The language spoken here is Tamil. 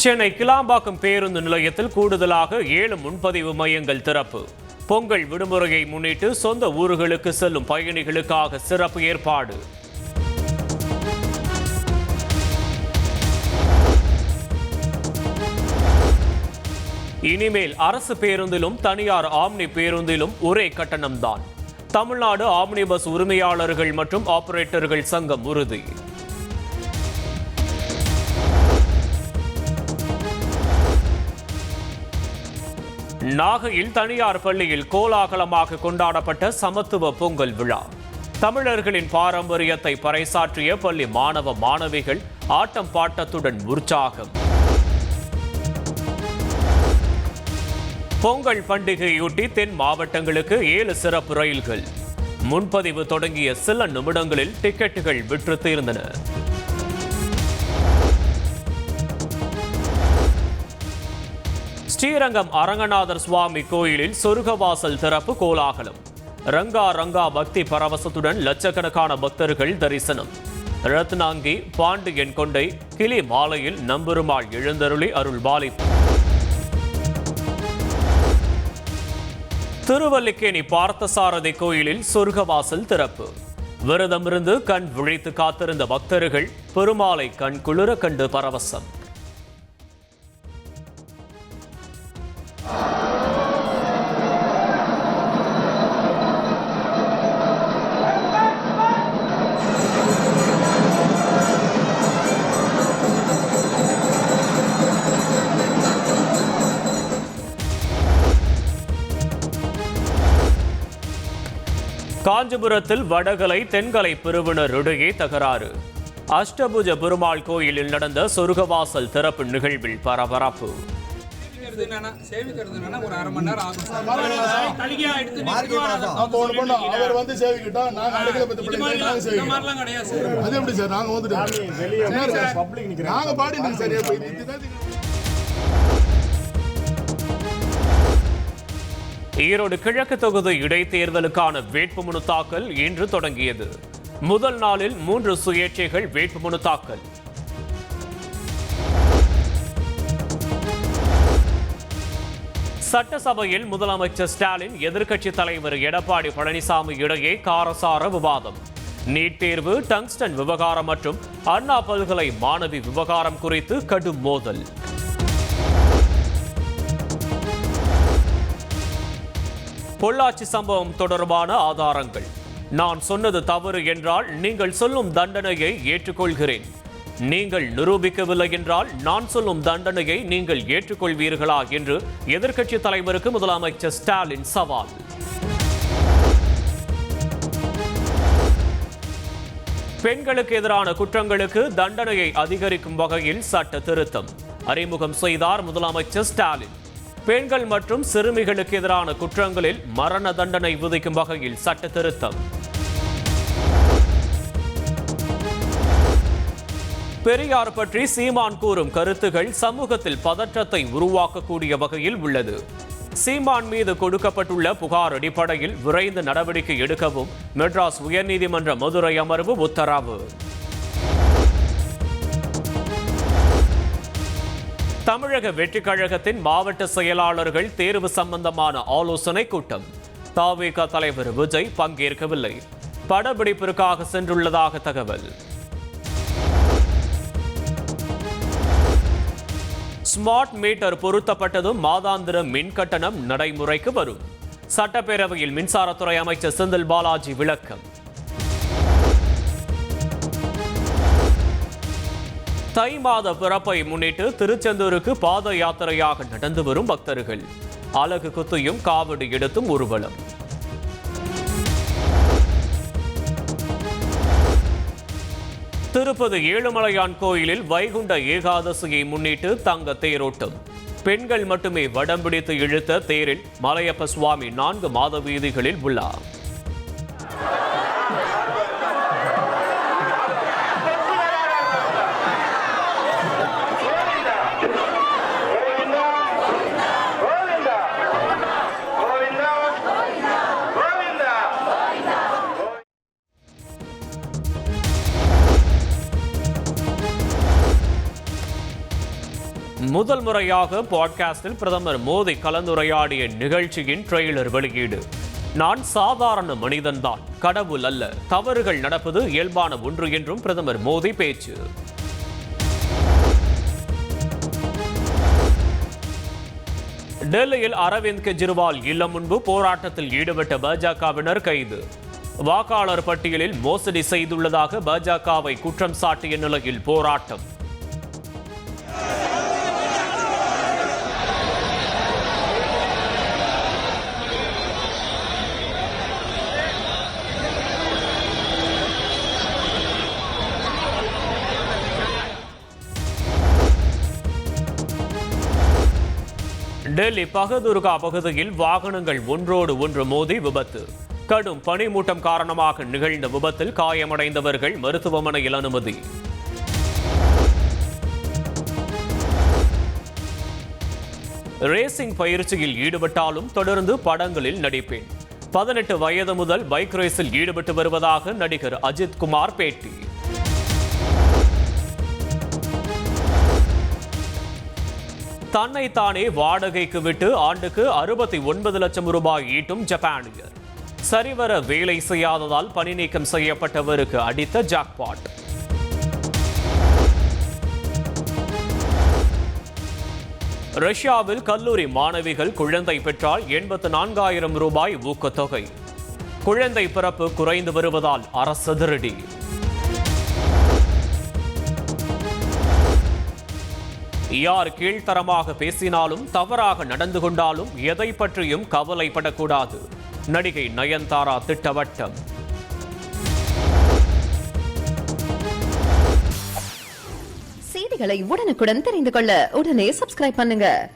சென்னை கிளாம்பாக்கம் பேருந்து நிலையத்தில் கூடுதலாக 7 முன்பதிவு மையங்கள் திறப்பு. பொங்கல் விடுமுறையை முன்னிட்டு சொந்த ஊர்களுக்கு செல்லும் பயணிகளுக்காக சிறப்பு ஏற்பாடு. இனிமேல் அரசு பேருந்திலும் தனியார் ஆம்னி பேருந்திலும் ஒரே கட்டணம்தான். தமிழ்நாடு ஆம்னி பஸ் உரிமையாளர்கள் மற்றும் ஆபரேட்டர்கள் சங்கம் உறுதி. நாகையில் தனியார் பள்ளியில் கோலாகலமாக கொண்டாடப்பட்ட சமத்துவ பொங்கல் விழா. தமிழர்களின் பாரம்பரியத்தை பறைசாற்றிய பள்ளி மாணவ மாணவிகள் ஆட்டம் பாட்டத்துடன் உற்சாகம். பொங்கல் பண்டிகையொட்டி தென் மாவட்டங்களுக்கு 7 சிறப்பு ரயில்கள். முன்பதிவு தொடங்கிய சில நிமிடங்களில் டிக்கெட்டுகள் விற்று தீர்ந்தன. ஸ்ரீரங்கம் அரங்கநாதர் சுவாமி கோயிலில் சொர்க்கவாசல் திறப்பு கோலாகலம். ரங்கா ரங்கா பக்தி பரவசத்துடன் லட்சக்கணக்கான பக்தர்கள் தரிசனம். ரத்னாங்கி பாண்டியன் கொண்டை கிளி மாலையில் நம்பெருமாள் எழுந்தருளி அருள்பாலிப்பு. திருவல்லிக்கேணி பார்த்தசாரதி கோயிலில் சொர்க்கவாசல் திறப்பு. விரதமிருந்து கண் விழித்து காத்திருந்த பக்தர்கள் பெருமாளை கண் குளிர கண்டு பரவசம். காஞ்சிபுரத்தில் வடகலை தென்கலை பிரிவினர் இடையே தகராறு. அஷ்டபுஜ பெருமாள் கோயிலில் நடந்த சொர்க்கவாசல் திறப்பு நிகழ்வில் பரபரப்பு. ஈரோடு கிழக்கு தொகுதி இடைத்தேர்தலுக்கான வேட்புமனு தாக்கல் இன்று தொடங்கியது. முதல் நாளில் 3 சுயேட்சைகள் வேட்புமனு தாக்கல். சட்டசபையில் முதலமைச்சர் ஸ்டாலின் எதிர்க்கட்சித் தலைவர் எடப்பாடி பழனிசாமி இடையே காரசார விவாதம். நீட் தேர்வு, டங்ஸ்டன் விவகாரம் மற்றும் அண்ணா பல்கலை மாணவி விவகாரம் குறித்து கடும் மோதல். பொள்ளாச்சி சம்பவம் தொடர்பான ஆதாரங்கள். நான் சொன்னது தவறு என்றால் நீங்கள் சொல்லும் தண்டனையை ஏற்றுக்கொள்கிறேன். நீங்கள் நிரூபிக்கவில்லை என்றால் நான் சொல்லும் தண்டனையை நீங்கள் ஏற்றுக்கொள்வீர்களா என்று எதிர்க்கட்சித் தலைவருக்கு முதலமைச்சர் ஸ்டாலின் சவால். பெண்களுக்கு எதிரான குற்றங்களுக்கு தண்டனையை அதிகரிக்கும் வகையில் சட்ட திருத்தம் அறிமுகம் செய்தார் முதலமைச்சர் ஸ்டாலின். பெண்கள் மற்றும் சிறுமிகளுக்கு எதிரான குற்றங்களில் மரண தண்டனை விதிக்கும் வகையில் சட்ட திருத்தம். பெரியார் பற்றி சீமான் கூறும் கருத்துகள் சமூகத்தில் பதற்றத்தை உருவாக்கக்கூடிய வகையில் உள்ளது. சீமான் மீது கொடுக்கப்பட்டுள்ள புகார் அடிப்படையில் விரைந்து நடவடிக்கை எடுக்கவும் மெட்ராஸ் உயர்நீதிமன்ற மதுரை அமர்வு உத்தரவு. தமிழக வெற்றிக் கழகத்தின் மாவட்ட செயலாளர்கள் தேர்வு சம்பந்தமான ஆலோசனை கூட்டம். தவிக தலைவர் விஜய் பங்கேற்கவில்லை. படப்பிடிப்பிற்காக சென்றுள்ளதாக தகவல். ஸ்மார்ட் மீட்டர் பொருத்தப்பட்டதும் மாதாந்திர மின் கட்டணம் நடைமுறைக்கு வரும். சட்டப்பேரவையில் மின்சாரத்துறை அமைச்சர் செந்தில் பாலாஜி விளக்கம். தை மாத பிறப்பை முன்னிட்டு திருச்செந்தூருக்கு பாத யாத்திரையாக நடந்து வரும் பக்தர்கள். அலகு குத்தியும் காவடி எடுத்தும் ஊர்வலம். திருப்பதி ஏழுமலையான் கோயிலில் வைகுண்ட ஏகாதசியை முன்னிட்டு தங்க தேரோட்டம். பெண்கள் மட்டுமே வடம் பிடித்து இழுத்த தேரில் மலையப்ப சுவாமி 4 மாத வீதிகளில் உள்ளார். முதல் முறையாக பாட்காஸ்டில் பிரதமர் மோடி கலந்துரையாடிய நிகழ்ச்சியின் ட்ரெய்லர் வெளியீடு. நான் சாதாரண மனிதன்தான், கடவுள் அல்ல. தவறுகள் நடப்பது இயல்பான ஒன்று என்றும் பிரதமர் மோடி பேச்சு. டெல்லியில் அரவிந்த் கெஜ்ரிவால் இல்லம் முன்பு போராட்டத்தில் ஈடுபட்ட பாஜகவினர் கைது. வாக்காளர் பட்டியலில் மோசடி செய்துள்ளதாக பாஜகவை குற்றம் சாட்டிய நிலையில் போராட்டம். டெல்லி பகதுர்கா பகுதியில் வாகனங்கள் ஒன்றோடு ஒன்று மோதி விபத்து. கடும் பனிமூட்டம் காரணமாக நிகழ்ந்த விபத்தில் காயமடைந்தவர்கள் மருத்துவமனையில் அனுமதி. ரேசிங் பயிற்சியில் ஈடுபட்டாலும் தொடர்ந்து படங்களில் நடிப்பேன். 18 வயது முதல் பைக் ரேஸில் ஈடுபட்டு வருவதாக நடிகர் அஜித் குமார் பேட்டி. தன்னைத்தானே வாடகைக்கு விட்டு ஆண்டுக்கு 69 லட்சம் ரூபாய் ஈட்டும் ஜப்பானியர். சரிவர வேலை செய்யாததால் பணி நீக்கம் செய்யப்பட்டவருக்கு அடித்த ஜாக்பாட். ரஷ்யாவில் கல்லூரி மாணவிகள் குழந்தை பெற்றால் 84,000 ரூபாய் ஊக்கத்தொகை. குழந்தை பிறப்பு குறைந்து வருவதால் அரசு அதிரடி. யார் கீழ்த்தரமாக பேசினாலும் தவறாக நடந்து கொண்டாலும் எதை பற்றியும் கவலைப்படக்கூடாது. நடிகை நயன்தாரா திட்டவட்டம். செய்திகளை உடனுக்குடன் தெரிந்து கொள்ள உடனே சப்ஸ்கிரைப் பண்ணுங்க.